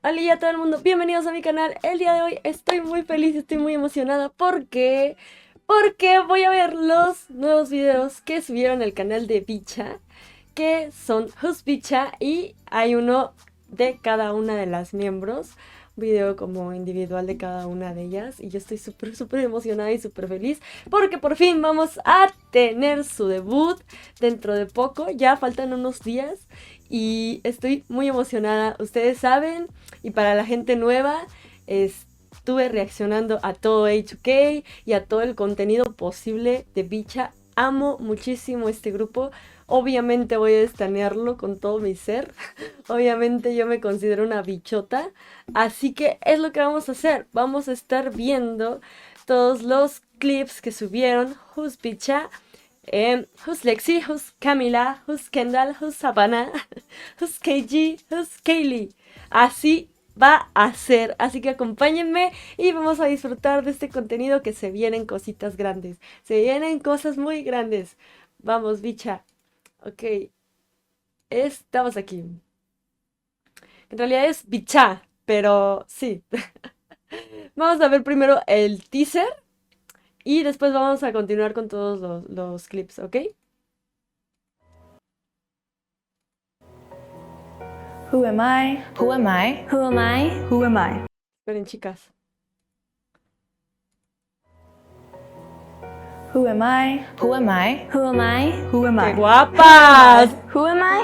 Hola y a todo el mundo, bienvenidos a mi canal. El día de hoy estoy muy feliz, estoy muy emocionada porque voy a ver los nuevos videos que subieron al canal de Vcha, que son Vcha, y hay uno de cada una de las miembros, un video como individual de cada una de ellas, y yo estoy súper emocionada y súper feliz porque por fin vamos a tener su debut dentro de poco. Ya faltan unos días y estoy muy emocionada, ustedes saben. Y para la gente nueva, estuve reaccionando a todo H2K y a todo el contenido posible de Vcha. Amo muchísimo este grupo. Obviamente voy a estanearlo con todo mi ser. Obviamente yo me considero una bichota. Así que es lo que vamos a hacer. Vamos a estar viendo todos los clips que subieron. Who's Vcha, who's Lexi, who's Camila, who's Kendall, who's Savanna, who's KG, who's Kaylee. Así va a ser. Así que acompáñenme y vamos a disfrutar de este contenido, que se vienen cositas grandes. Se vienen cosas muy grandes. Vamos, bicha. Ok. Estamos aquí. En realidad es bicha, pero sí. Vamos a ver primero el teaser y después vamos a continuar con todos los clips, ¿ok? Who am I? Who am I? Who am I? Who am I? Esperen, chicas. Who am I? Who am I? Who am I? Who am I? ¡Qué guapas! Who am I?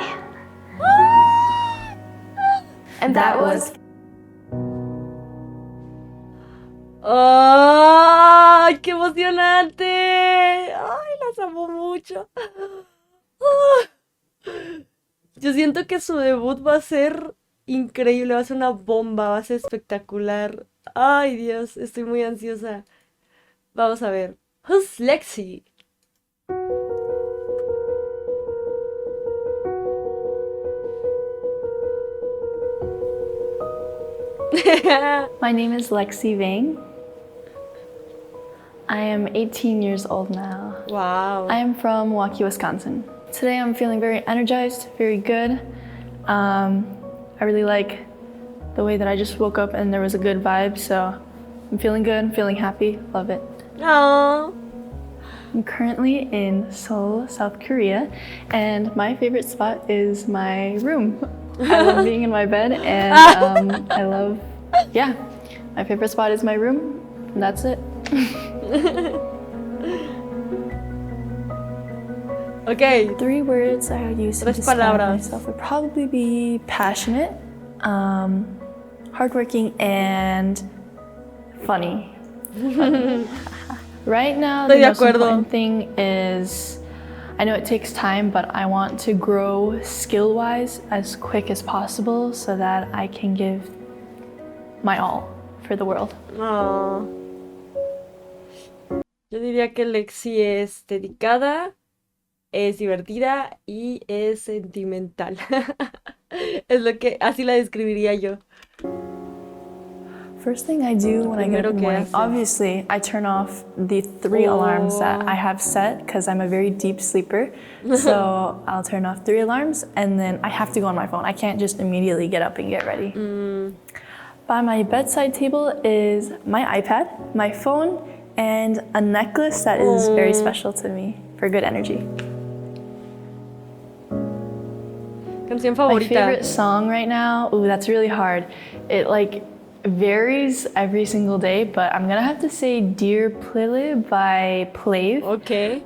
And that was... ¡Ay, qué emocionante! ¡Ay, las amo mucho! Yo siento que su debut va a ser increíble, va a ser una bomba, va a ser espectacular. Ay, Dios, estoy muy ansiosa. Vamos a ver. Who's Lexi? My name is Lexi Vang. I am 18 years old now. Wow. I am from Milwaukee, Wisconsin. Today I'm feeling very energized, very good. I really like the way that I just woke up and there was a good vibe, so I'm feeling good, I'm feeling happy, love it. Aww. I'm currently in Seoul, South Korea, and my favorite spot is my room. I love being in my bed, and I love, yeah, my favorite spot is my room, and that's it. Okay. 3 words I would use to describe myself would probably be passionate, hardworking, and funny. Right now, the most important thing is, I know it takes time, but I want to grow skill-wise as quick as possible so that I can give my all for the world. Oh. Yo diría que Lexi es dedicada, es divertida y es sentimental. Es lo que, así la describiría yo. First thing I do when I get up in the morning, obviously I turn off the 3 alarms that I have set because I'm a very deep sleeper. So I'll turn off 3 alarms and then I have to go on my phone. I can't just immediately get up and get ready. By my bedside table is my iPad, my phone, and a necklace that is very special to me for good energy. Canción favorita. My favorite song right now, ooh, that's really hard. It like varies every single day, but I'm gonna have to say Dear Plili by Plav. Okay.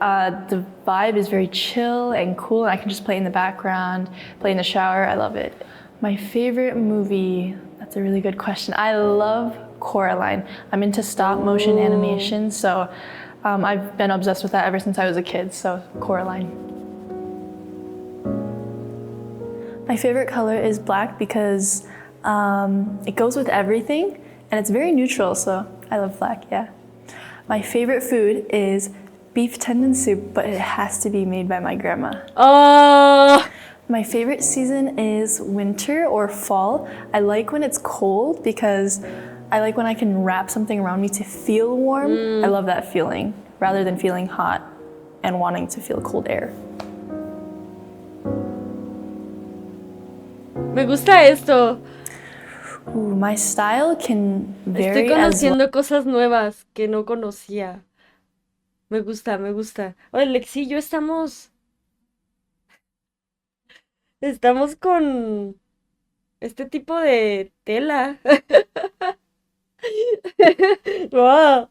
The vibe is very chill and cool, and I can just play in the background, play in the shower. I love it. My favorite movie, that's a really good question. I love Coraline. I'm into stop motion animation, so I've been obsessed with that ever since I was a kid, so Coraline. My favorite color is black because it goes with everything and it's very neutral, so I love black, yeah. My favorite food is beef tendon soup, but it has to be made by my grandma. Oh. My favorite season is winter or fall. I like when it's cold because I like when I can wrap something around me to feel warm. I love that feeling rather than feeling hot and wanting to feel cold air. Me gusta esto. My style can vary Estoy conociendo cosas nuevas que no conocía. Me gusta, me gusta. Oye, Lexi y yo estamos con este tipo de tela. Wow.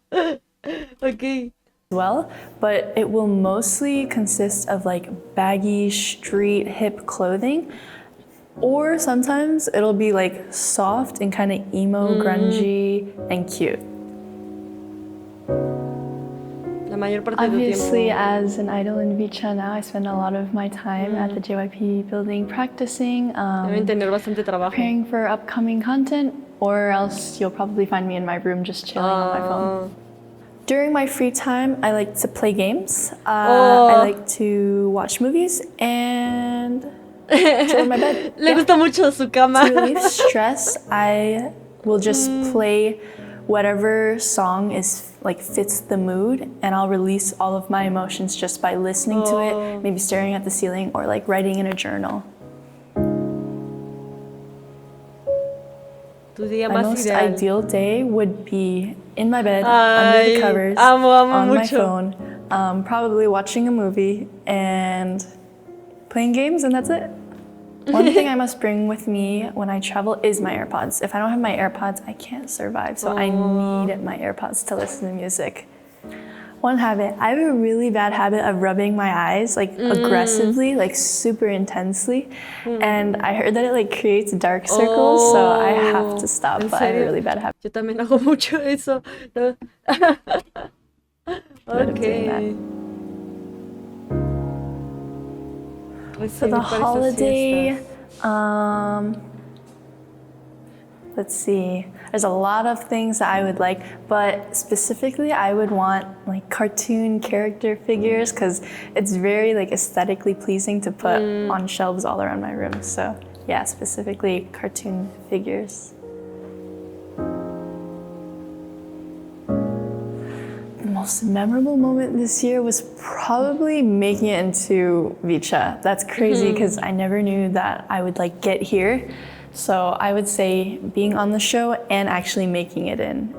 Ok. well, but it will mostly consist of like baggy, street, hip clothing. Or sometimes it'll be like soft and kind of emo, grungy, and cute. La mayor parte de tu Obviously, tiempo. as an idol in Vcha now, I spend a lot of my time at the JYP building practicing, Deben tener bastante trabajo. preparing for upcoming content, or else you'll probably find me in my room just chilling on my phone. During my free time, I like to play games. I like to watch movies and chill in my bed. Le gusta mucho su cama. To relieve stress, I will just play whatever song is like fits the mood, and I'll release all of my emotions just by listening to it, maybe staring at the ceiling or like writing in a journal. Tu día My más most ideal. ideal day would be in my bed, under the covers, amo on my mucho. phone, probably watching a movie and playing games, and that's it. One thing I must bring with me when I travel is my AirPods. If I don't have my AirPods, I can't survive, so I need my AirPods to listen to music. One habit, I have a really bad habit of rubbing my eyes like aggressively, like super intensely, and I heard that it like creates dark circles, so I have to stop, but I have a really bad habit Yo también hago mucho eso. No. of doing that. For the holiday, let's see. There's a lot of things that I would like, but specifically I would want like cartoon character figures because it's very like aesthetically pleasing to put on shelves all around my room. So yeah, specifically cartoon figures. The most memorable moment this year was probably making it into Vcha. That's crazy because I never knew that I would like get here. So I would say being on the show and actually making it in.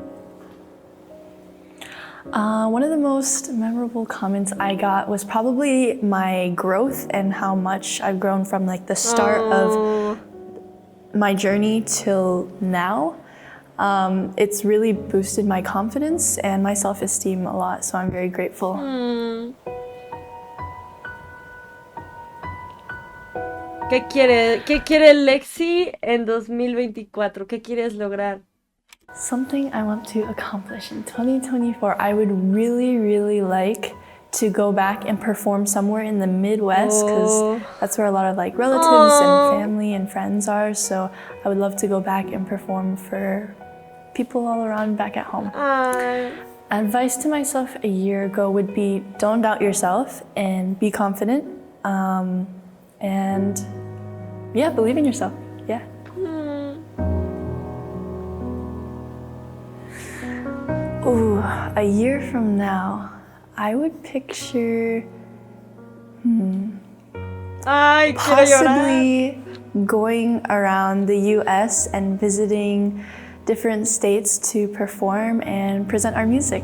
One of the most memorable comments I got was probably my growth and how much I've grown from like the start of my journey till now. It's really boosted my confidence and my self-esteem a lot, so I'm very grateful. ¿Qué quiere Lexi en 2024? ¿Qué quieres lograr? Something I want to accomplish in 2024, I would really, really like to go back and perform somewhere in the Midwest because that's where a lot of like relatives and family and friends are. So I would love to go back and perform for people all around back at home. Advice to myself a year ago would be don't doubt yourself and be confident. And yeah, believe in yourself. Yeah. Ooh, a year from now, I would picture Ay, quiero llorar. possibly going around the US and visiting different states to perform and present our music.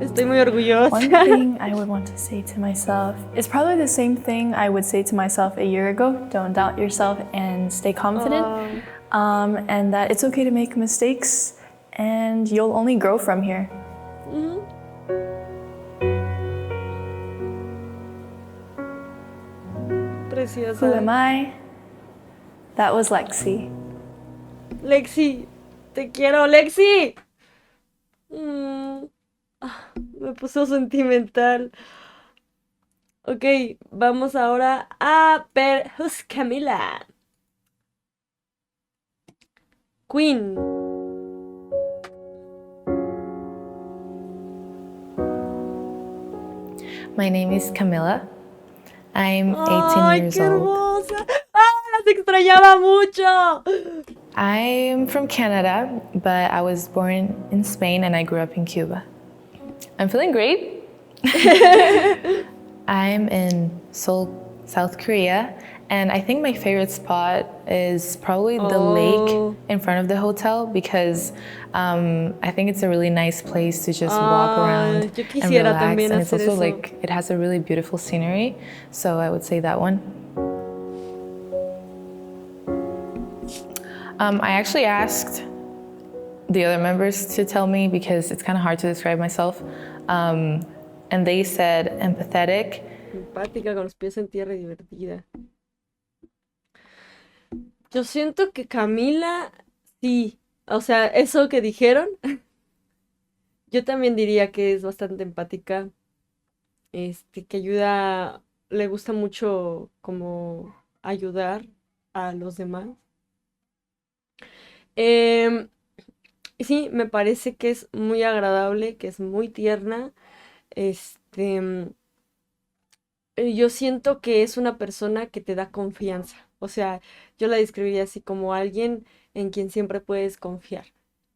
Estoy muy orgullosa. One thing I would want to say to myself is probably the same thing I would say to myself a year ago. Don't doubt yourself and stay confident. And that it's okay to make mistakes and you'll only grow from here. Preciosa. Who am I? That was Lexi. Lexi, te quiero, Lexi. Me puso sentimental. Ok, vamos ahora a ver who's Camila. Queen. My name is Camila. I'm 18 Ay, years qué old. hermosa. Las extrañaba mucho. I'm from Canada, but I was born in Spain and I grew up in Cuba. I'm feeling great. I'm in Seoul, South Korea, And I think my favorite spot is probably the lake in front of the hotel because I think it's a really nice place to just walk around Yo and quisiera relax. también And it's hacer also eso. like, it has a really beautiful scenery. So I would say that one. I actually asked the other members to tell me because it's kind of hard to describe myself. And they said empathetic. Empática, con los pies en tierra y divertida. Yo siento que Camila, sí. O sea, eso que dijeron, yo también diría que es bastante empática. Que ayuda, le gusta mucho como ayudar a los demás. Sí, me parece que es muy agradable, que es muy tierna. Yo siento que es una persona que te da confianza. O sea, yo la describiría así como alguien en quien siempre puedes confiar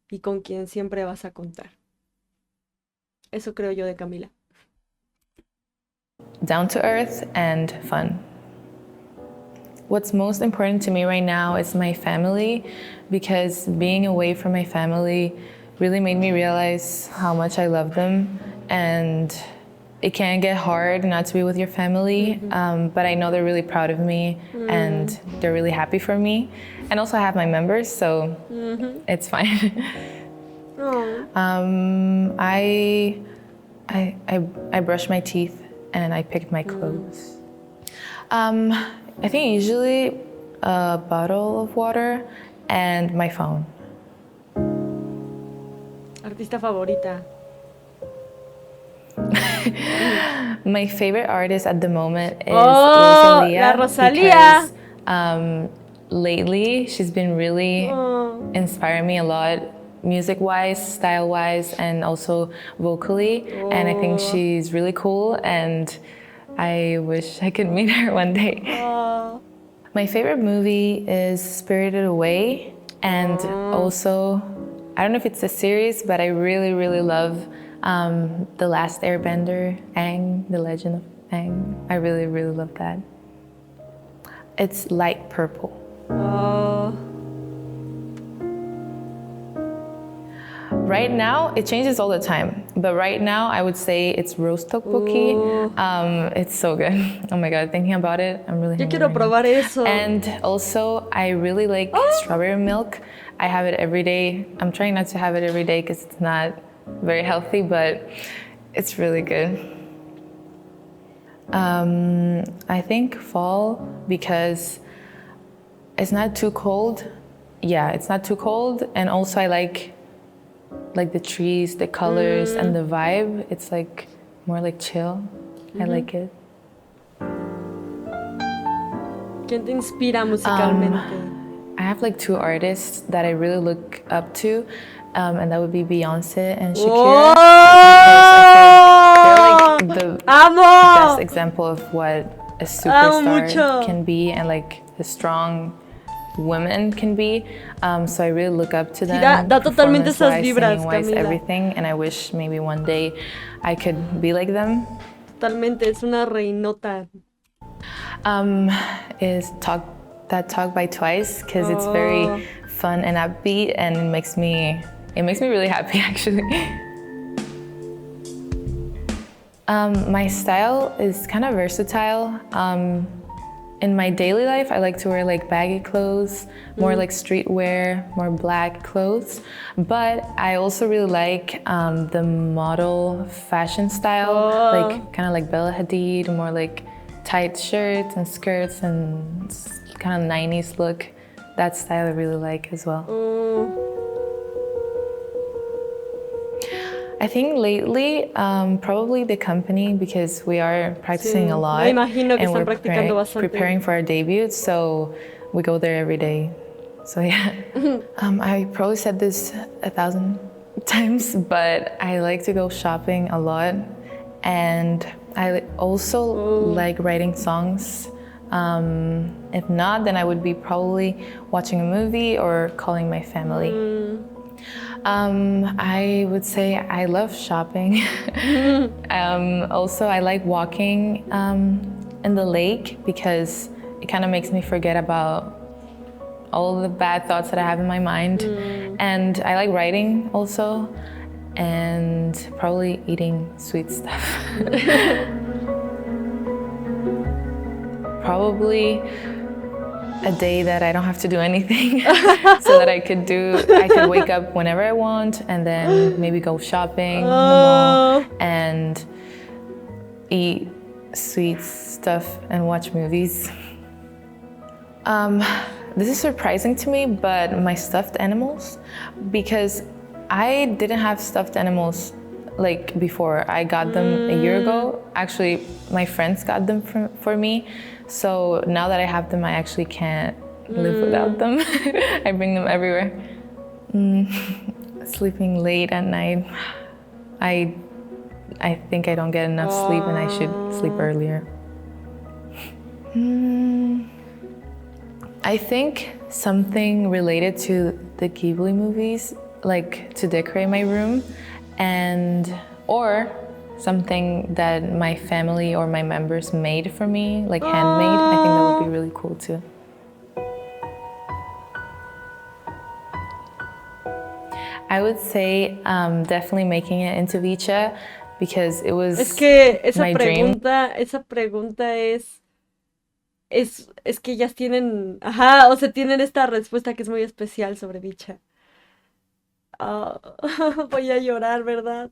y con quien siempre vas a contar. Eso creo yo de Camila. Down to earth and fun. What's most important to me right now is my family, because being away from my family really made me realize how much I love them, and it can get hard not to be with your family, but I know they're really proud of me and they're really happy for me. And also I have my members, so it's fine. I brushed my teeth and I picked my clothes. I think usually a bottle of water and my phone. Artista favorita. My favorite artist at the moment is La Rosalía. Because lately she's been really inspiring me a lot, music-wise, style-wise, and also vocally. And I think she's really cool, and I wish I could meet her one day. My favorite movie is Spirited Away, and also, I don't know if it's a series, but I really, really love The Last Airbender, Aang, The Legend of Aang. I really, really love that. It's light purple. Right now, it changes all the time, but right now I would say it's roast tteokbokki. It's so good. Oh my god, thinking about it, I'm really hungry. Yo quiero probar eso. And also, I really like strawberry milk. I have it every day. I'm trying not to have it every day because it's not very healthy, but it's really good. I think fall because it's not too cold. Yeah, it's not too cold, and also I like the trees, the colors, and the vibe. It's like more like chill. I like it. ¿Quién te inspira musicalmente? I have like two artists that I really look up to, and that would be Beyonce and Shakira. Because I think they're like the best example of what a superstar can be and like a strong women can be. So I really look up to them. Da totalmente esas performance-wise, vibras, singing-wise, Camila. everything, and I wish maybe one day I could be like them. Totalmente, es una reinota. Is Talk by Twice, because it's very fun and upbeat, and it makes me really happy actually. My style is kind of versatile. In my daily life, I like to wear like baggy clothes, more like streetwear, more black clothes. But I also really like the model fashion style, like kind of like Bella Hadid, more like tight shirts and skirts and kind of 90s look. That style I really like as well. I think lately, probably the company, because we are practicing a lot. Me imagino que and están we're practicando bastante. preparing for our debut, so we go there every day. So yeah. I probably said this 1,000 times, but I like to go shopping a lot. And I also like writing songs. If not, then I would be probably watching a movie or calling my family. I would say I love shopping. Also, I like walking in the lake because it kind of makes me forget about all the bad thoughts that I have in my mind. And I like writing also, and probably eating sweet stuff. Probably a day that I don't have to do anything, so that I could wake up whenever I want, and then maybe go shopping in the mall and eat sweet stuff and watch movies. This is surprising to me, but my stuffed animals, because I didn't have stuffed animals like before. I got them a year ago. Actually, my friends got them for me. So now that I have them, I actually can't live without them. I bring them everywhere. Sleeping late at night. I think I don't get enough sleep and I should sleep earlier. I think something related to the Ghibli movies, like to decorate my room, or something that my family or my members made for me, like handmade. I think that would be really cool too. I would say definitely making it into Vcha, because it was my dream. Esa pregunta es que ellas tienen, ajá, o sea, tienen esta respuesta que es muy especial sobre Vcha. Voy a llorar, ¿verdad?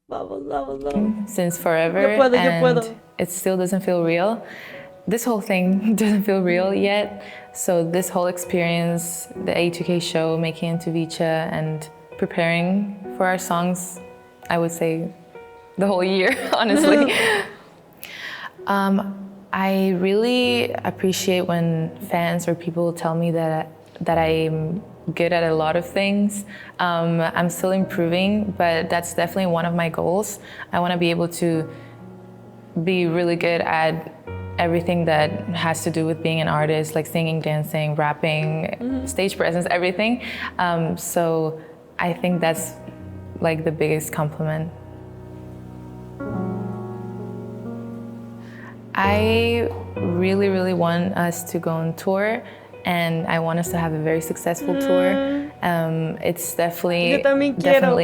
Vamos. Since forever, yo puedo. It still doesn't feel real. This whole thing doesn't feel real yet. So this whole experience, the A2K show, making it into Vcha, and preparing for our songs, I would say the whole year, honestly. I really appreciate when fans or people tell me that I'm good at a lot of things. I'm still improving, but that's definitely one of my goals. I want to be able to be really good at everything that has to do with being an artist, like singing, dancing, rapping, stage presence, everything. So I think that's like the biggest compliment. I really want us to go on tour, and I want us to have a very successful tour. It's definitely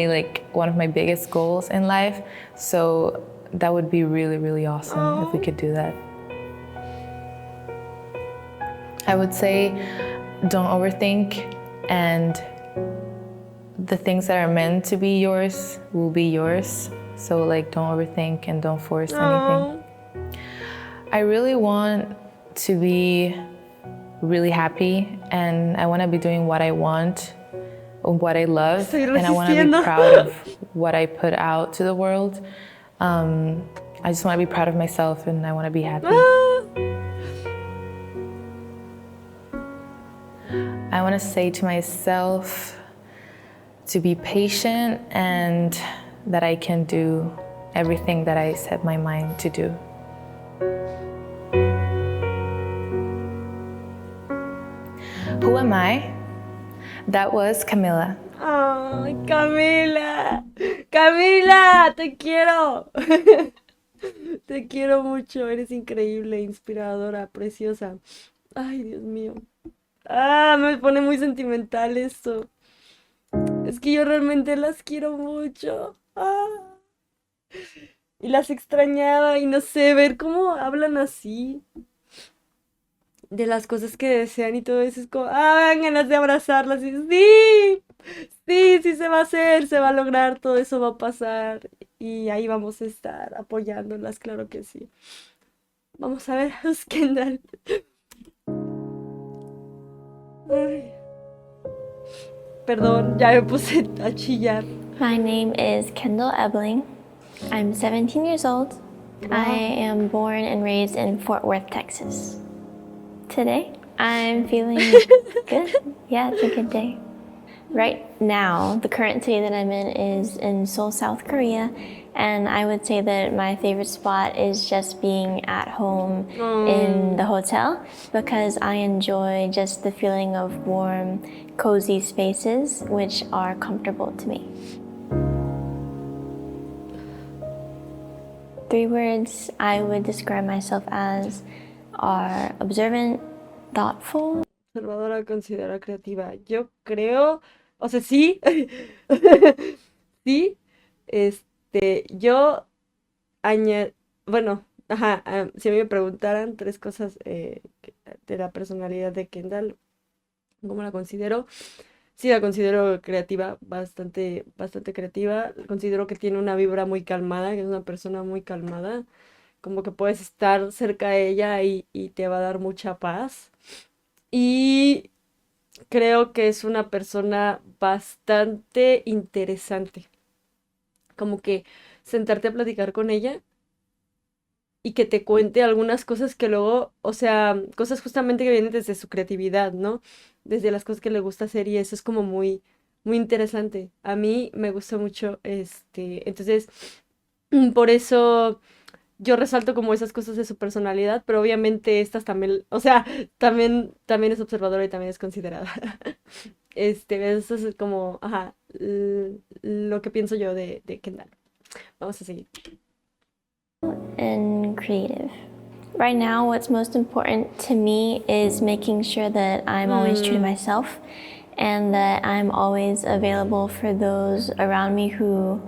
like one of my biggest goals in life. So that would be really awesome if we could do that. I would say don't overthink, and the things that are meant to be yours will be yours. So like don't overthink and don't force anything. I really want to be really happy, and I want to be doing what I want, or what I love, and I want to be proud of what I put out to the world. I just want to be proud of myself, and I want to be happy. I want to say to myself to be patient, and that I can do everything that I set my mind to do. Who am I? That was Camila. Ay, Camila. Camila, te quiero. Te quiero mucho. Eres increíble, inspiradora, preciosa. Ay, Dios mío. Me pone muy sentimental esto. Es que yo realmente las quiero mucho. Y las extrañaba, y no sé, ver cómo hablan así de las cosas que desean y todo eso, es como, dan ganas de abrazarlas y sí se va a hacer, se va a lograr, todo eso va a pasar y ahí vamos a estar apoyándolas, claro que sí. Vamos a ver a Kendall. Ay. Perdón, ya me puse a chillar. My name is Kendall Ebling. I'm 17 years old. Wow. I am born and raised in Fort Worth, Texas. Today, I'm feeling good. Yeah, it's a good day. Right now, the current city that I'm in is in Seoul, South Korea, and I would say that my favorite spot is just being at home in the hotel, because I enjoy just the feeling of warm, cozy spaces which are comfortable to me. 3 words, I would describe myself as are observant, thoughtful. Observadora, considera creativa. Yo creo, o sea, sí, sí, yo bueno, ajá, si a mí me preguntaran tres cosas de la personalidad de Kendall, ¿cómo la considero? Sí, la considero creativa, bastante, bastante creativa. Considero que tiene una vibra muy calmada, que es una persona muy calmada. Como que puedes estar cerca de ella y te va a dar mucha paz. Y creo que es una persona bastante interesante. Como que sentarte a platicar con ella y que te cuente algunas cosas que luego, o sea, cosas justamente que vienen desde su creatividad, ¿no? Desde las cosas que le gusta hacer y eso es como muy, muy interesante. A mí me gusta mucho, entonces, por eso yo resalto como esas cosas de su personalidad, pero obviamente estas también, o sea, también es observadora y también es considerada. Eso es como, ajá, lo que pienso yo de Kendall. Vamos a seguir. And creative. Right now, what's most important to me is making sure that I'm always true to myself and that I'm always available for those around me who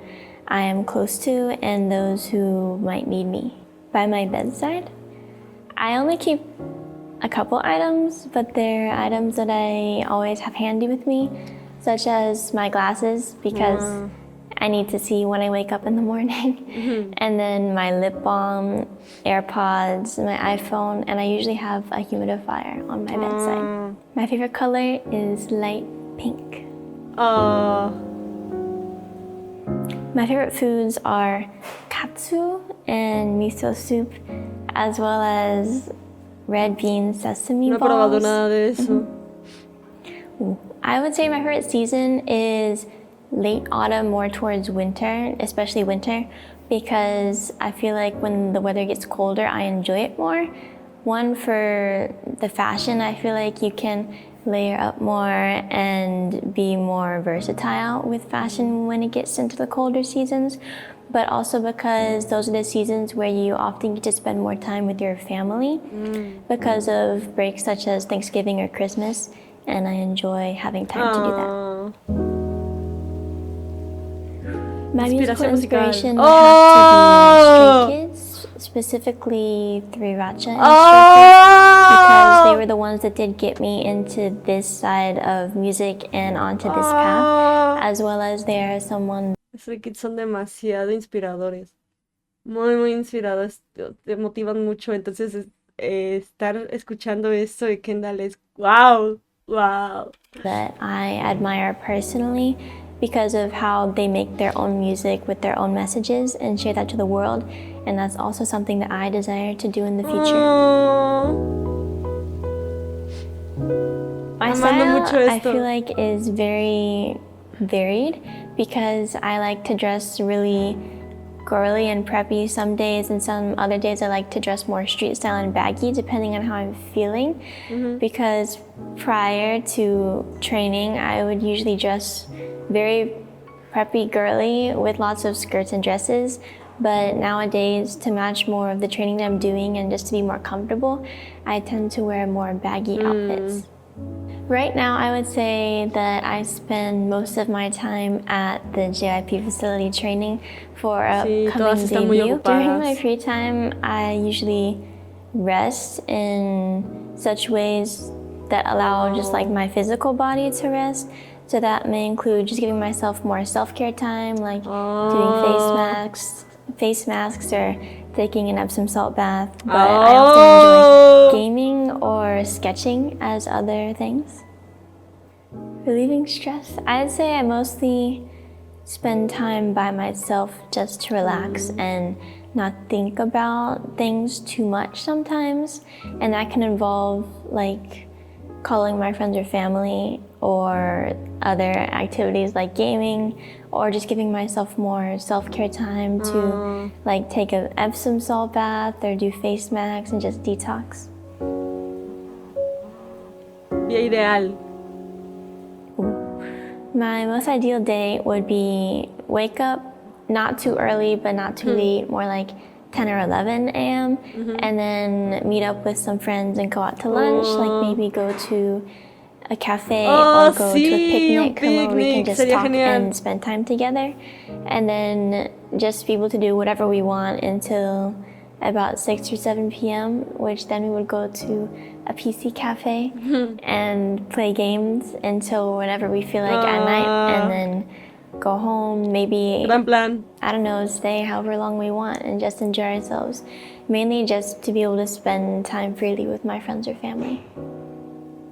I am close to and those who might need me. By my bedside, I only keep a couple items, but they're items that I always have handy with me, such as my glasses, because I need to see when I wake up in the morning. And then my lip balm, AirPods, my iPhone, and I usually have a humidifier on my bedside. My favorite color is light pink. My favorite foods are katsu and miso soup, as well as red bean sesame No he probado balls. nada de eso. I would say my favorite season is late autumn, more towards winter, especially winter, because I feel like when the weather gets colder, I enjoy it more. One, for the fashion, I feel like you can layer up more and be more versatile with fashion when it gets into the colder seasons, but also because those are the seasons where you often get to spend more time with your family because of breaks such as Thanksgiving or Christmas, and I enjoy having time to do that. My musical inspiration would have to be Stray Kids, specifically Vcha and Stray Kids, because they were the ones that did get me into this side of music and onto this path, as well as they are someone. Stray Kids son demasiado inspiradores. Muy, muy inspirados. Te motivan mucho. Entonces, estar escuchando esto de Kendall es wow, wow. That I admire personally, because of how they make their own music with their own messages and share that to the world, and that's also something that I desire to do in the future. My style, I feel like, is very varied because I like to dress really girly and preppy some days, and some other days I like to dress more street style and baggy depending on how I'm feeling. Because prior to training, I would usually dress very preppy girly with lots of skirts and dresses, but nowadays, to match more of the training that I'm doing and just to be more comfortable, I tend to wear more baggy outfits. Right now, I would say that I spend most of my time at the JYP facility training for a upcoming debut. During my free time, I usually rest in such ways that allow just like my physical body to rest. So that may include just giving myself more self-care time, like doing face masks or taking an Epsom salt bath. But I often enjoy gaming or sketching as other things. Relieving stress, I'd say I mostly spend time by myself just to relax and not think about things too much sometimes. And that can involve like calling my friends or family, or other activities like gaming, or just giving myself more self-care time to like take an Epsom salt bath or do face masks and just detox. Día ideal. My most ideal day would be wake up not too early but not too late, more like 10 or 11 a.m. and then meet up with some friends and go out to lunch, like maybe go to a cafe or go to a picnic, somewhere where we can just talk and spend time together, and then just be able to do whatever we want until about 6 or 7 p.m., which then we would go to a PC cafe and play games until whenever we feel like at night, and then go home, maybe, Gran plan. I don't know, stay however long we want and just enjoy ourselves. Mainly just to be able to spend time freely with my friends or family.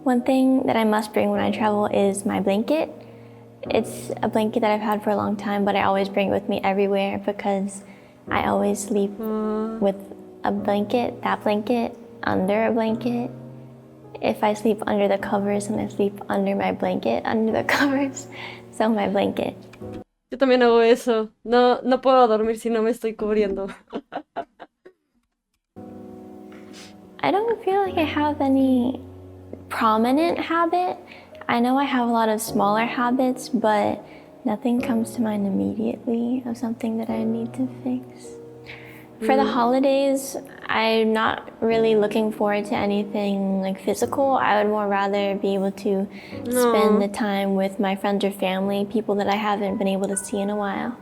One thing that I must bring when I travel is my blanket. It's a blanket that I've had for a long time, but I always bring it with me everywhere because I always sleep with a blanket, that blanket, under a blanket. If I sleep under the covers, and I sleep under my blanket, under the covers, so my blanket. Yo también hago eso. No puedo dormir si no me estoy cubriendo. I don't feel like I have any prominent habit. I know I have a lot of smaller habits, but nothing comes to mind immediately of something that I need to fix. For the holidays, I'm not really looking forward to anything like physical. I would more rather be able to spend the time with my friends or family, people that I haven't been able to see in a while.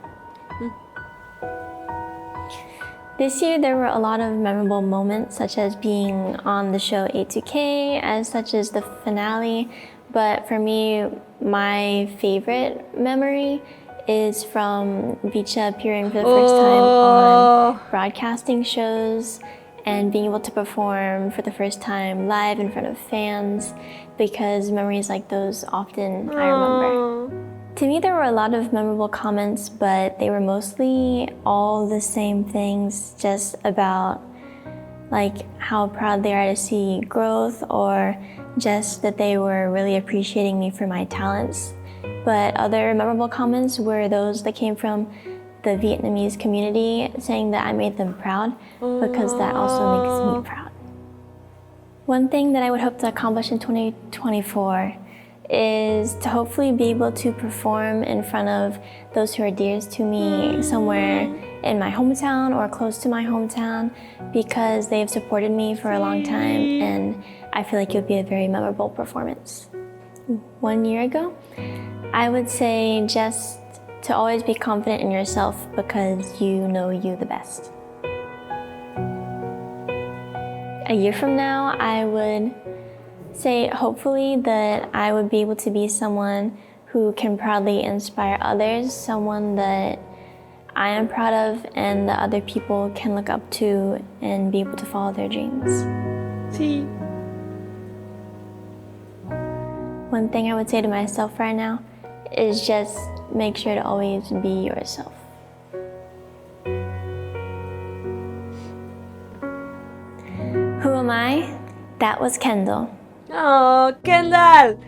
This year, there were a lot of memorable moments, such as being on the show A2K, as such as the finale. But for me, my favorite memory is from Vcha appearing for the first time on broadcasting shows and being able to perform for the first time live in front of fans, because memories like those often I remember. To me, there were a lot of memorable comments, but they were mostly all the same things, just about like how proud they are to see growth, or just that they were really appreciating me for my talents. But other memorable comments were those that came from the Vietnamese community, saying that I made them proud, because that also makes me proud. One thing that I would hope to accomplish in 2024 is to hopefully be able to perform in front of those who are dearest to me somewhere in my hometown or close to my hometown, because they've supported me for a long time, and I feel like it would be a very memorable performance. 1 year ago, I would say just to always be confident in yourself, because you know you the best. A year from now, I would say hopefully that I would be able to be someone who can proudly inspire others, someone that I am proud of and that other people can look up to and be able to follow their dreams. Sí. One thing I would say to myself right now is just make sure to always be yourself. Who am I? That was Kendall. Oh, Kendall.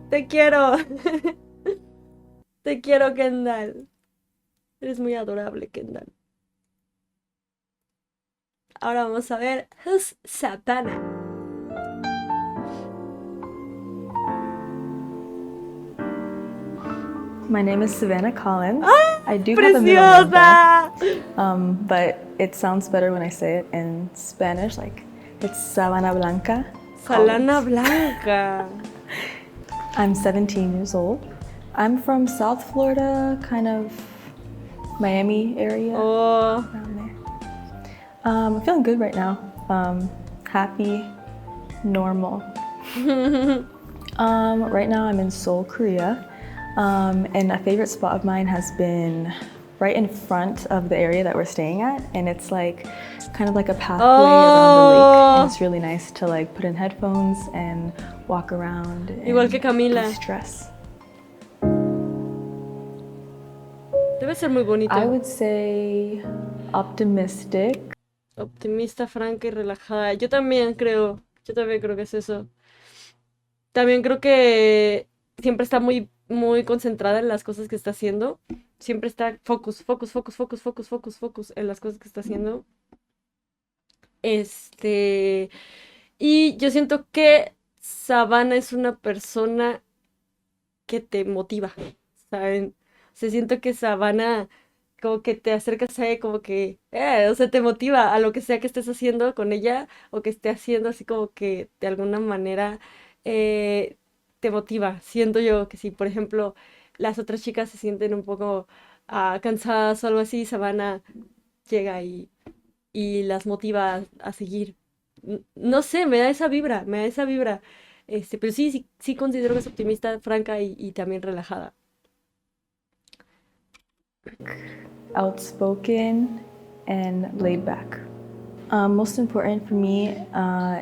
Te quiero. Te quiero, Kendall. Eres muy adorable, Kendall. Ahora vamos a ver Who's Savanna. My name is Savanna Collins. ¡Ah, I do have a middle name, preciosa! but it sounds better when I say it in Spanish. Like, it's Savanna Blanca Savanna Collins. Blanca. I'm 17 years old. I'm from South Florida, kind of Miami area, Oh, around there. I'm feeling good right now. Happy, normal. Right now I'm in Seoul, Korea. And a favorite spot of mine has been right in front of the area that we're staying at, and it's like kind of like a pathway around the lake, and it's really nice to like put in headphones and walk around and igual que Camila. de-stress. Debe ser muy bonito. I would say optimistic. Optimista, franca y relajada. Yo también creo que es eso. También creo que siempre está muy concentrada en las cosas que está haciendo. Siempre está focus en las cosas que está haciendo. Y yo siento que Savanna es una persona que te motiva, ¿saben? O sea, siento que Savanna como que te acercas a ella, como que, o sea, te motiva a lo que sea que estés haciendo con ella o que esté haciendo, así como que de alguna manera eh, te motiva. Siento yo que si, por ejemplo, las otras chicas se sienten un poco cansadas o algo así, Savanna llega y las motiva a seguir. No sé, me da esa vibra, me da esa vibra. Pero sí considero que es optimista, franca y también relajada. Outspoken and laid back. Most important for me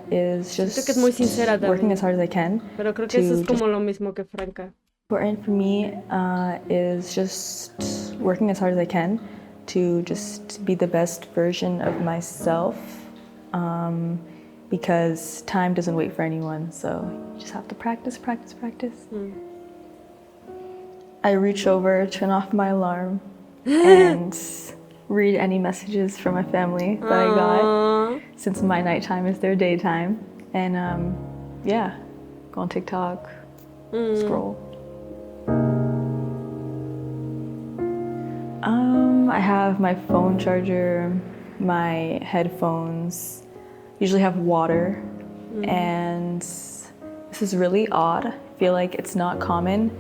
is Siento just que es muy sincera working también, as hard as I can. pero creo que eso es como lo mismo que franca. Important for me is just working as hard as I can to just be the best version of myself, because time doesn't wait for anyone, so you just have to practice, practice, practice. I reach over, turn off my alarm, and read any messages from my family that I got, since my nighttime is their daytime. And yeah, go on TikTok, scroll. I have my phone charger, my headphones, usually have water, and this is really odd. I feel like it's not common,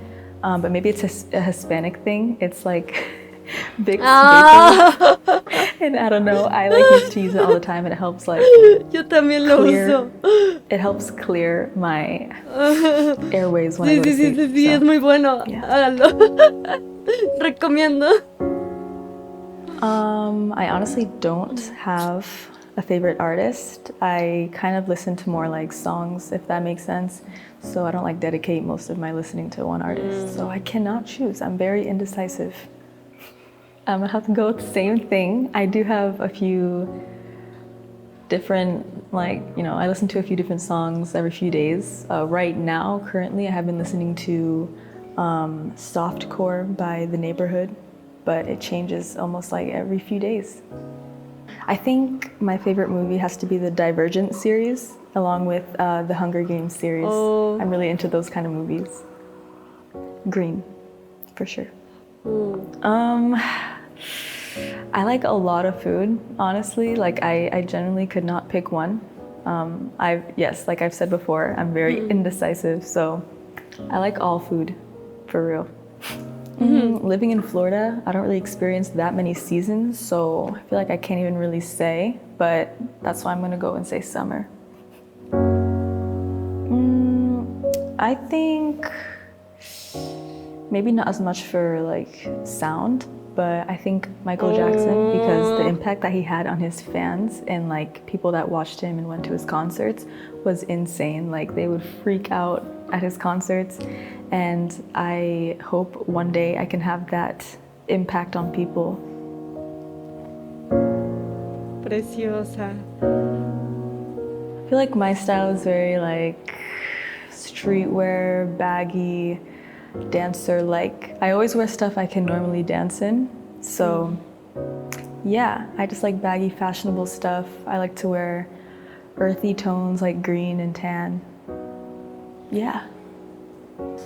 but maybe it's a Hispanic thing. It's like Vicks vaping. And I don't know, I like used to use it all the time, and it helps like Yo también lo uso. It helps clear my airways when I Sí, go to sí, sí, sleep. sí, sí, So, es muy bueno. yeah. Háganlo. Recomiendo. I honestly don't have a favorite artist. I kind of listen to more like songs, if that makes sense. So I don't like dedicate most of my listening to one artist. So I cannot choose. I'm very indecisive. I'm gonna have to go with the same thing. I do have a few different, like, you know, I listen to a few different songs every few days. Right now, currently, I have been listening to Softcore by The Neighborhood, but it changes almost like every few days. I think my favorite movie has to be the Divergent series, along with the Hunger Games series. Oh. I'm really into those kind of movies. Green, for sure. I like a lot of food, honestly. Like I generally could not pick one. Like I've said before, I'm very indecisive, so I like all food, for real. Living in Florida, I don't really experience that many seasons, so I feel like I can't even really say, but that's why I'm gonna go and say summer. I think maybe not as much for like sound, but I think Michael Jackson, because the impact that he had on his fans and like people that watched him and went to his concerts was insane. Like they would freak out at his concerts, and I hope one day I can have that impact on people. Preciosa. I feel like my style is very like streetwear, baggy, dancer-like. I always wear stuff I can normally dance in. So yeah, I just like baggy, fashionable stuff. I like to wear earthy tones like green and tan. Yeah.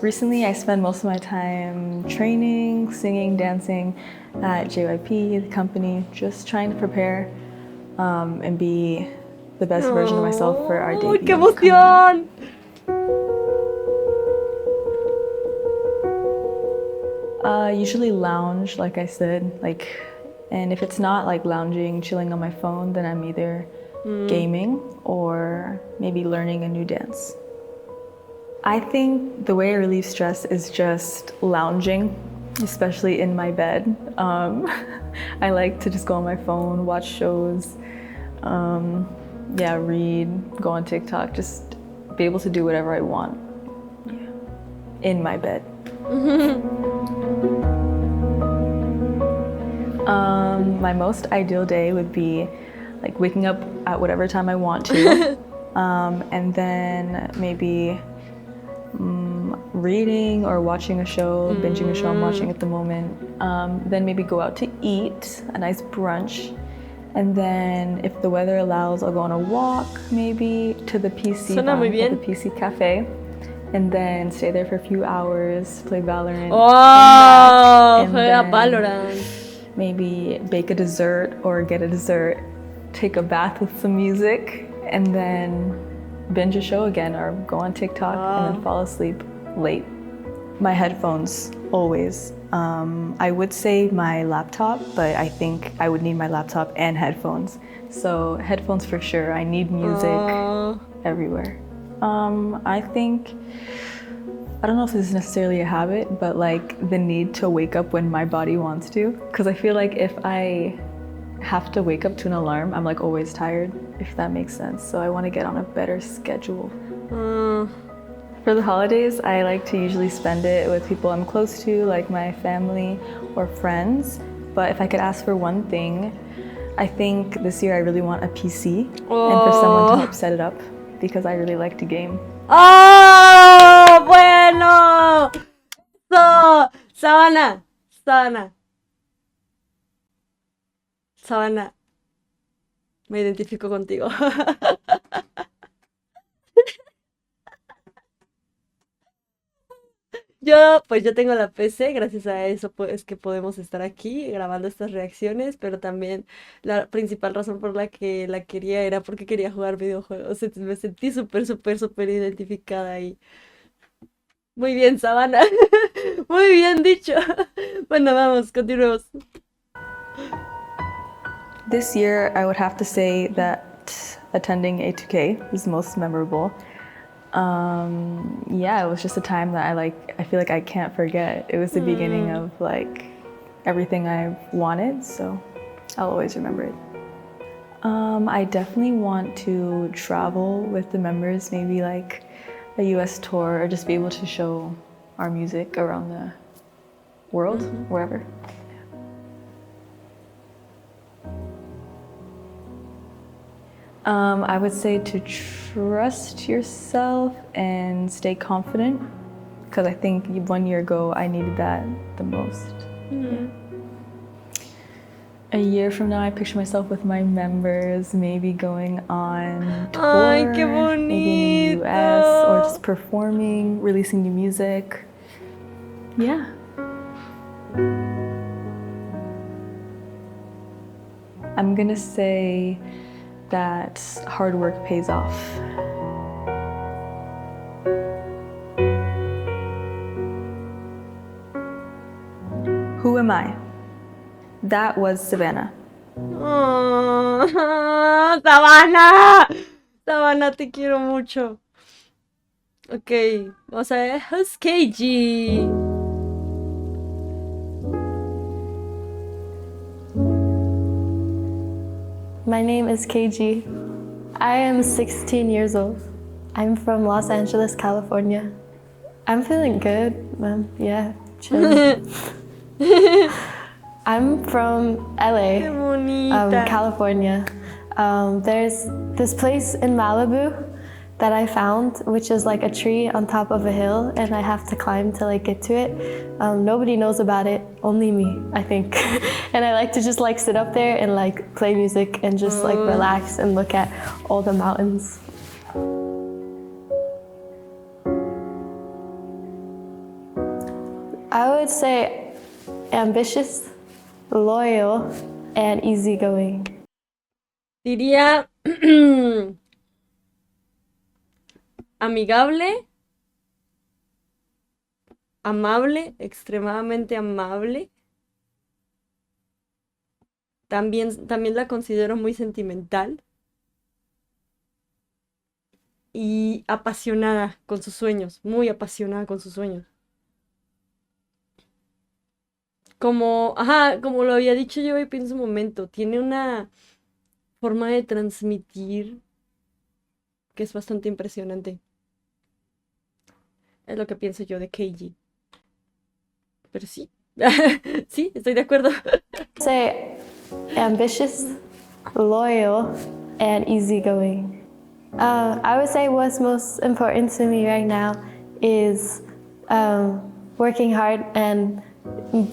Recently, I spend most of my time training, singing, dancing at JYP, the company, just trying to prepare and be the best version of myself for our debut. ¡Qué emoción! Usually lounge, like I said, and if it's not like lounging, chilling on my phone, then I'm either gaming or maybe learning a new dance. I think the way I relieve stress is just lounging, especially in my bed. I like to just go on my phone, watch shows, read, go on TikTok, just be able to do whatever I want in my bed. My most ideal day would be like waking up at whatever time I want to, and then maybe reading or watching a show, binging a show I'm watching at the moment. Then maybe go out to eat, a nice brunch. And then if the weather allows, I'll go on a walk maybe to the PC Suena muy bien. the PC cafe. And then stay there for a few hours, play Valorant. ¡Oh! And Juega then Valorant. maybe bake a dessert or get a dessert, take a bath with some music, and then binge a show again or go on TikTok and then fall asleep late. My headphones, always. I would say my laptop, but I think I would need my laptop and headphones. So headphones for sure. I need music everywhere. I think, I don't know if this is necessarily a habit, but like the need to wake up when my body wants to. Because I feel like if I have to wake up to an alarm, I'm like always tired, if that makes sense. So I want to get on a better schedule. For the holidays, I like to usually spend it with people I'm close to, like my family or friends. But if I could ask for one thing, I think this year I really want a PC and for someone to help set it up because I really like to game. ¡Oh! ¡Bueno! So, Savanna. Savanna. Me identifico contigo. Yo tengo la PC, gracias a eso es que podemos estar aquí grabando estas reacciones, pero también la principal razón por la que la quería era porque quería jugar videojuegos. Entonces me sentí súper identificada ahí. Muy bien, Savanna. Muy bien dicho. Bueno, vamos, continuemos. This year, I would have to say that attending A2K was most memorable. Yeah, it was just a time that I feel like I can't forget. It was the beginning of like everything I wanted, so I'll always remember it. I definitely want to travel with the members, maybe like a US tour or just be able to show our music around the world, wherever. I would say to trust yourself and stay confident, because I think 1 year ago I needed that the most. A year from now, I picture myself with my members, maybe going on tour, Ay, qué maybe in the US, or just performing, releasing new music. Yeah. I'm gonna say that hard work pays off. Who am I? That was Savanna. Oh, Savanna. Savanna, te quiero mucho. Ok, vamos a ver. Who's KG? My name is KG. I am 16 years old. I'm from Los Angeles, California. I'm feeling good, yeah, chill. I'm from LA, Qué bonita. California. There's this place in Malibu that I found, which is like a tree on top of a hill, and I have to climb to like get to it. Nobody knows about it, only me, I think. And I like to just like sit up there and like play music and just like relax and look at all the mountains. I would say ambitious, loyal, and easygoing. Diría amigable, amable, extremadamente amable. También la considero muy sentimental y apasionada con sus sueños, muy apasionada con sus sueños. Como lo había dicho yo en su momento, tiene una forma de transmitir que es bastante impresionante. Es lo que pienso yo de KG. Pero sí, sí, estoy de acuerdo. Say ambitious, loyal, and easygoing. I would say what's most important to me right now is working hard and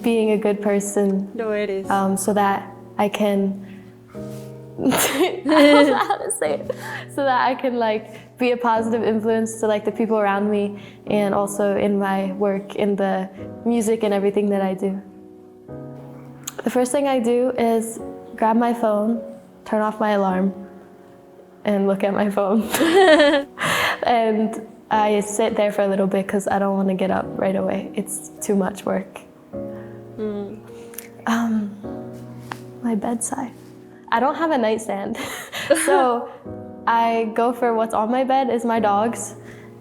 being a good person. Lo eres. So that I can I don't know how to say it. So that I can like be a positive influence to like the people around me and also in my work, in the music and everything that I do. The first thing I do is grab my phone, turn off my alarm, and look at my phone. And I sit there for a little bit because I don't want to get up right away. It's too much work. My bedside. I don't have a nightstand. So I go for what's on my bed is my dogs.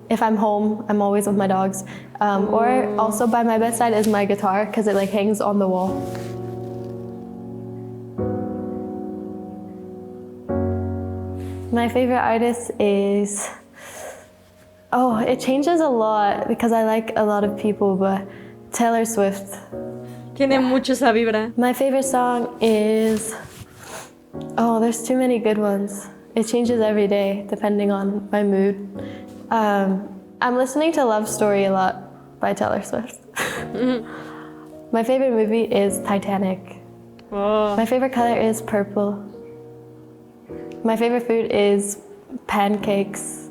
If I'm home, I'm always with my dogs. Or also by my bedside is my guitar because it like hangs on the wall. My favorite artist is, it changes a lot because I like a lot of people, but Taylor Swift. Tiene mucho esa vibra. My favorite song is, there's too many good ones. It changes every day depending on my mood. I'm listening to Love Story a lot by Taylor Swift. My favorite movie is Titanic. My favorite color is purple. My favorite food is pancakes.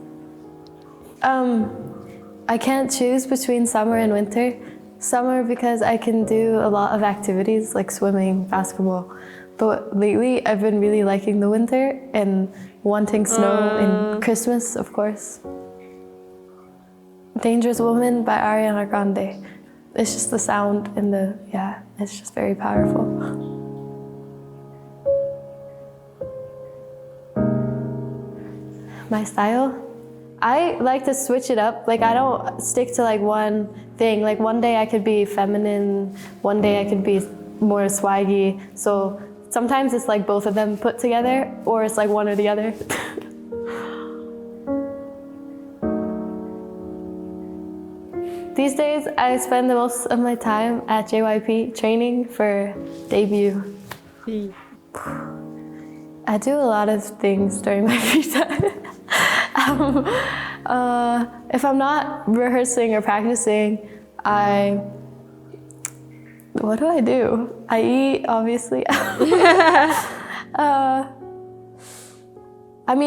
I can't choose between summer and winter. Summer because I can do a lot of activities like swimming, basketball. But lately I've been really liking the winter and wanting snow and Christmas, of course. Dangerous Woman by Ariana Grande. It's just the sound and it's just very powerful. My style? I like to switch it up. Like I don't stick to like one thing. Like one day I could be feminine, one day I could be more swaggy. So sometimes it's like both of them put together, or it's like one or the other. These days I spend the most of my time at JYP training for debut. I do a lot of things during my free time. If I'm not rehearsing or practicing, what do I do? I eat, obviously.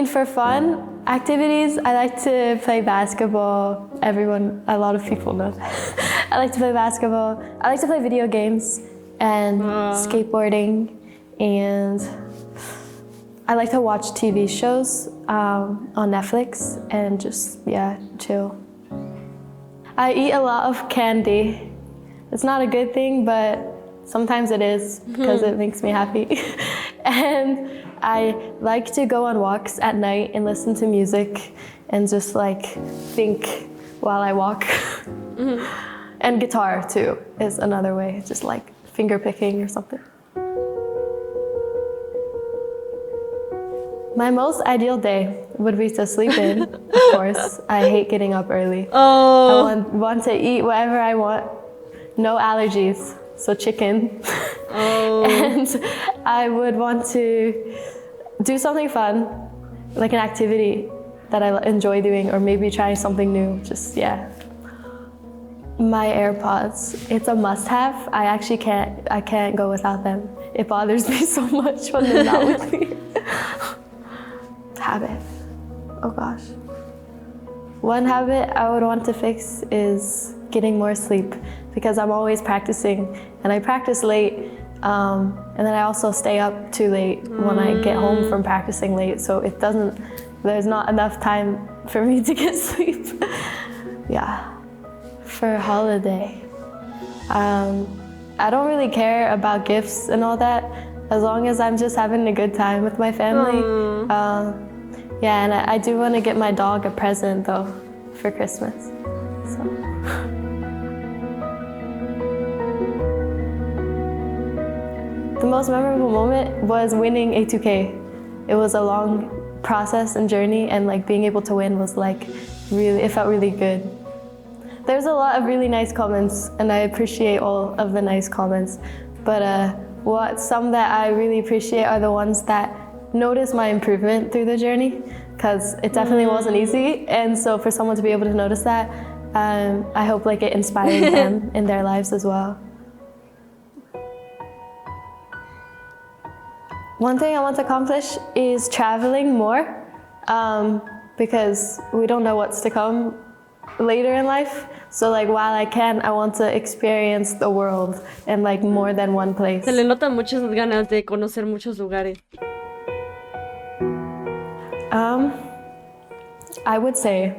For fun activities, I like to play basketball. A lot of people know that. I like to play basketball. I like to play video games and skateboarding, and I like to watch TV shows on Netflix and just, chill. I eat a lot of candy. It's not a good thing, but sometimes it is because it makes me happy. And I like to go on walks at night and listen to music and just like think while I walk. And guitar too is another way, just like finger picking or something. My most ideal day would be to sleep in, of course. I hate getting up early. I want to eat whatever I want. No allergies, so chicken. And I would want to do something fun, like an activity that I enjoy doing, or maybe try something new, My AirPods, it's a must-have. I can't go without them. It bothers me so much when they're not with me. Habit. Oh gosh. One habit I would want to fix is getting more sleep because I'm always practicing and I practice late and then I also stay up too late when I get home from practicing late, so there's not enough time for me to get sleep. For a holiday, I don't really care about gifts and all that as long as I'm just having a good time with my family. And I do want to get my dog a present though for Christmas. So. The most memorable moment was winning A2K. It was a long process and journey, and like being able to win was it felt really good. There's a lot of really nice comments, and I appreciate all of the nice comments. But some that I really appreciate are the ones that notice my improvement through the journey, because it definitely wasn't easy. And so for someone to be able to notice that, I hope it inspires them in their lives as well. One thing I want to accomplish is traveling more, because we don't know what's to come later in life. So like while I can, I want to experience the world in like more than one place. Se le notan muchas ganas de conocer muchos lugares. I would say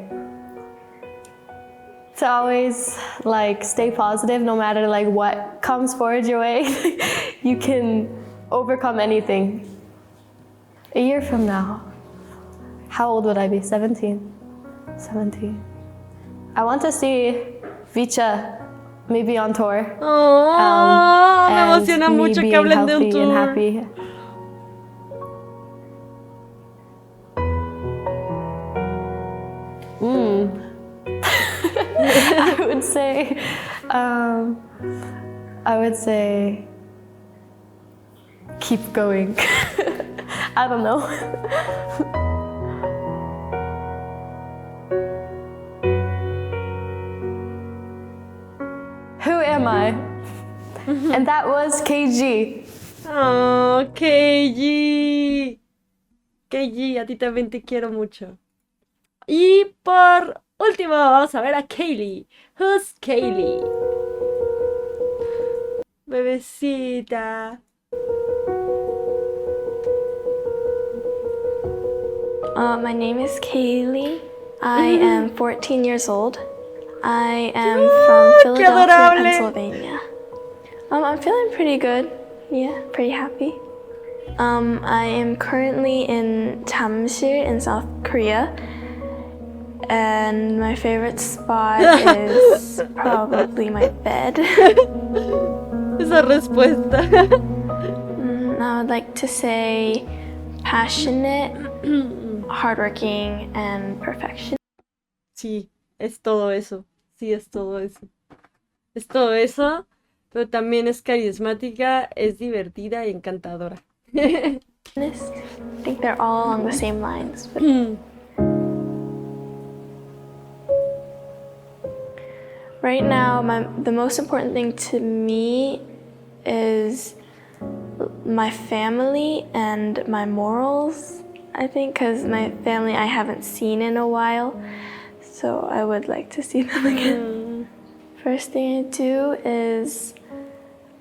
to always like stay positive no matter like what comes forward your way. You can overcome anything. A year from now, how old would I be? 17. I want to see Vcha maybe on tour. Oh, me emociona me mucho que being hablen de un healthy and tour. happy. I would say keep going. I don't know. Who am I? And that was KG. Oh, Kaylee. Kaylee, a ti también te quiero mucho. Y por último, vamos a ver a Kaylee. Who's Kaylee? Bebecita. My name is Kaylee. I am 14 years old. I am from Philadelphia, adorable. Pennsylvania. I'm feeling pretty good. Yeah, pretty happy. I am currently in Tamsil in South Korea. And my favorite spot is probably my bed. Esa respuesta. I would like to say passionate, hardworking, and perfection. Sí, es todo eso. Sí, es todo eso. Es todo eso, pero también es carismática, es divertida y encantadora. I think they're all along the same lines. But right now, the most important thing to me is my family and my morals, I think, because my family I haven't seen in a while, so I would like to see them again. First thing I do is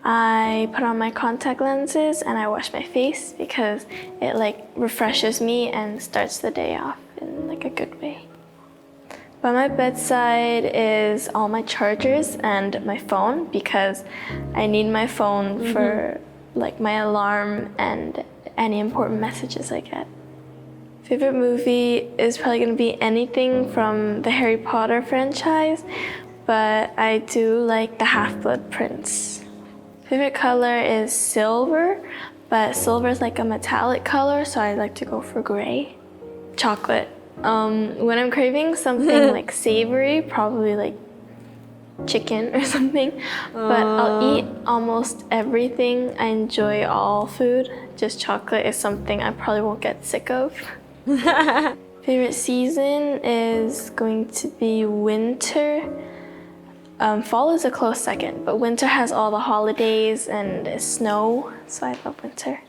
I put on my contact lenses and I wash my face because it like refreshes me and starts the day off in like a good way. By my bedside is all my chargers and my phone because I need my phone for like my alarm and any important messages I get. Favorite movie is probably going to be anything from the Harry Potter franchise, but I do like the Half-Blood Prince. Favorite color is silver, but silver is like a metallic color, so I like to go for gray. Chocolate. When I'm craving something like savory, probably like chicken or something, but I'll eat almost everything. I enjoy all food. Just chocolate is something I probably won't get sick of. Favorite season is going to be winter. Fall is a close second, but winter has all the holidays and snow, so I love winter.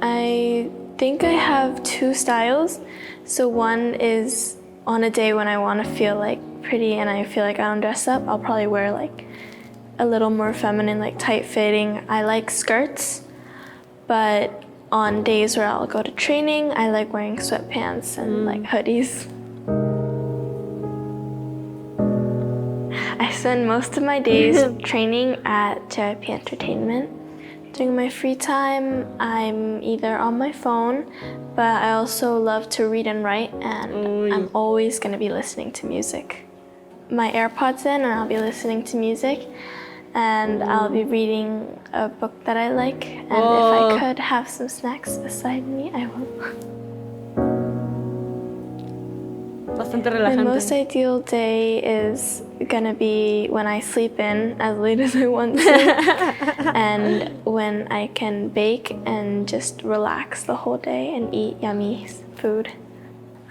I think I have two styles. So one is on a day when I want to feel like pretty and I feel like I don't dress up, I'll probably wear like a little more feminine, like tight fitting. I like skirts, but on days where I'll go to training, I like wearing sweatpants and like hoodies. I spend most of my days training at JYP Entertainment. During my free time, I'm either on my phone, but I also love to read and write, and I'm always going to be listening to music. My AirPods in, and I'll be listening to music, and I'll be reading a book that I like, and if I could have some snacks beside me, I will. Bastante My relajante. most ideal day is gonna be when I sleep in as late as I want to, and when I can bake and just relax the whole day and eat yummy food.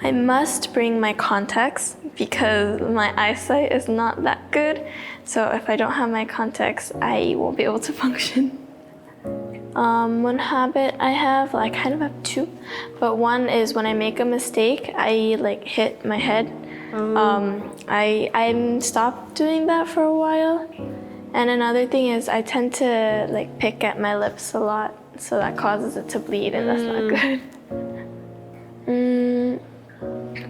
I must bring my contacts because my eyesight is not that good, so if I don't have my contacts, I won't be able to function. One habit I have, well, I kind of have two. but one is when I make a mistake, I like hit my head. I stopped doing that for a while. And another thing is I tend to like pick at my lips a lot, so that causes it to bleed, and that's not good.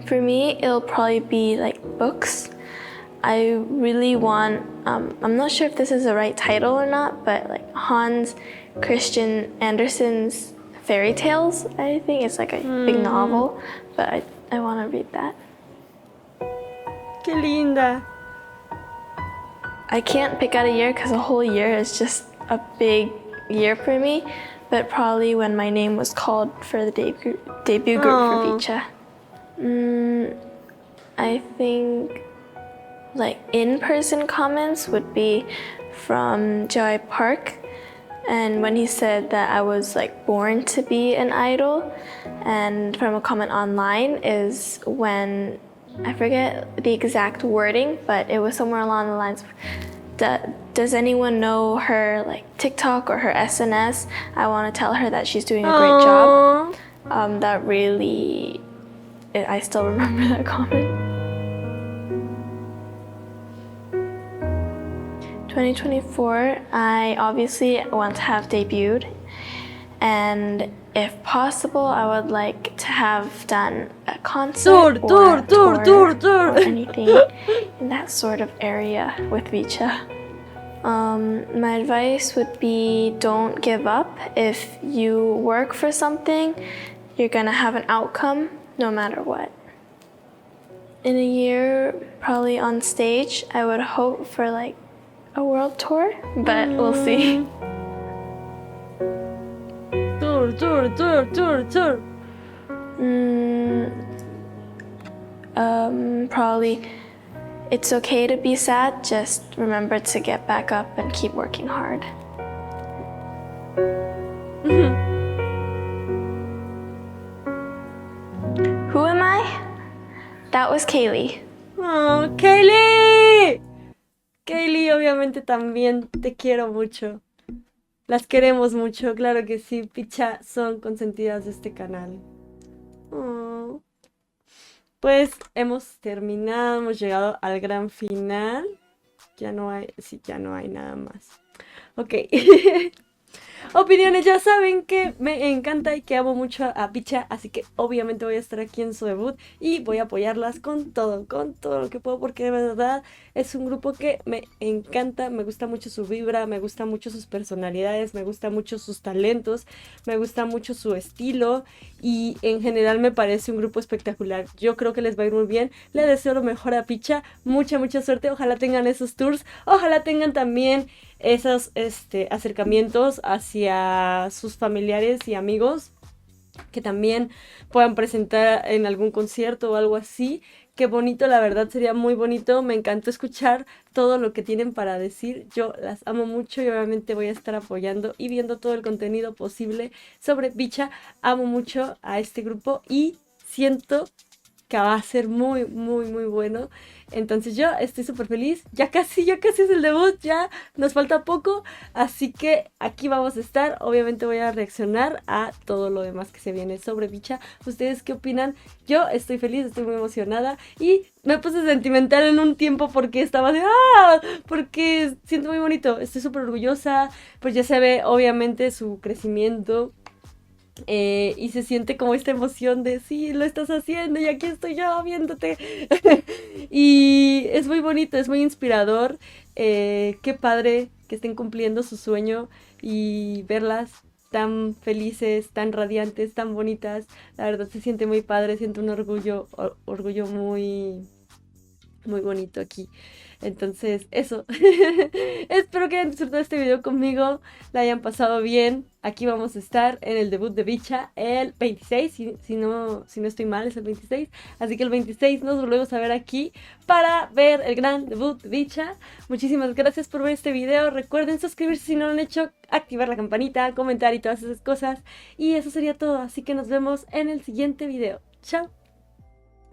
For me, it'll probably be like books. I really want, I'm not sure if this is the right title or not, but like Hans Christian Andersen's Fairy Tales, I think. It's like a big novel, but I want to read that. Qué linda. I can't pick out a year because a whole year is just a big year for me, but probably when my name was called for the debut group for Vcha. I think like in-person comments would be from Joy Park, and when he said that I was like born to be an idol, and from a comment online is when, I forget the exact wording, but it was somewhere along the lines of, does anyone know her like TikTok or her SNS? I want to tell her that she's doing a great job. That really, I still remember that comment. 2024, I obviously want to have debuted, and if possible, I would like to have done a concert or anything in that sort of area with Vcha. My advice would be don't give up. If you work for something, you're gonna have an outcome no matter what. In a year, probably on stage, I would hope for like a world tour, but we'll see. Tour. Probably it's okay to be sad, just remember to get back up and keep working hard. Who am I? That was Kaylee. Oh, Kaylee. Kaylee, obviamente también te quiero mucho. Las queremos mucho, claro que sí. Vcha son consentidas de este canal. Oh. Pues hemos terminado, hemos llegado al gran final. Ya no hay nada más. Ok. Opiniones, ya saben que me encanta y que amo mucho a Vcha, así que obviamente voy a estar aquí en su debut y voy a apoyarlas con todo lo que puedo, porque de verdad es un grupo que me encanta, me gusta mucho su vibra, me gusta mucho sus personalidades, me gusta mucho sus talentos, me gusta mucho su estilo y en general me parece un grupo espectacular. Yo creo que les va a ir muy bien, le deseo lo mejor a Vcha, mucha suerte, ojalá tengan esos tours, ojalá tengan también esos acercamientos hacia sus familiares y amigos, que también puedan presentar en algún concierto o algo así. Qué bonito, la verdad sería muy bonito. Me encantó escuchar todo lo que tienen para decir. Yo las amo mucho y obviamente voy a estar apoyando y viendo todo el contenido posible sobre Vcha. Amo mucho a este grupo y siento que va a ser muy bueno. Entonces yo estoy súper feliz. Ya casi es el debut, ya nos falta poco. Así que aquí vamos a estar. Obviamente voy a reaccionar a todo lo demás que se viene sobre Vcha. ¿Ustedes qué opinan? Yo estoy feliz, estoy muy emocionada. Y me puse sentimental en un tiempo porque estaba de porque siento muy bonito. Estoy súper orgullosa. Pues ya se ve obviamente su crecimiento. Y se siente como esta emoción de sí, lo estás haciendo y aquí estoy yo viéndote. Y es muy bonito, es muy inspirador. Qué padre que estén cumpliendo su sueño y verlas tan felices, tan radiantes, tan bonitas. La verdad se siente muy padre, siento un orgullo muy bonito aquí. Entonces, eso. Espero que hayan disfrutado este video conmigo, la hayan pasado bien. Aquí vamos a estar en el debut de Vcha el 26, si no estoy mal, es el 26. Así que el 26 nos volvemos a ver aquí para ver el gran debut de Vcha. Muchísimas gracias por ver este video. Recuerden suscribirse si no lo han hecho, activar la campanita, comentar y todas esas cosas. Y eso sería todo, así que nos vemos en el siguiente video. Chao.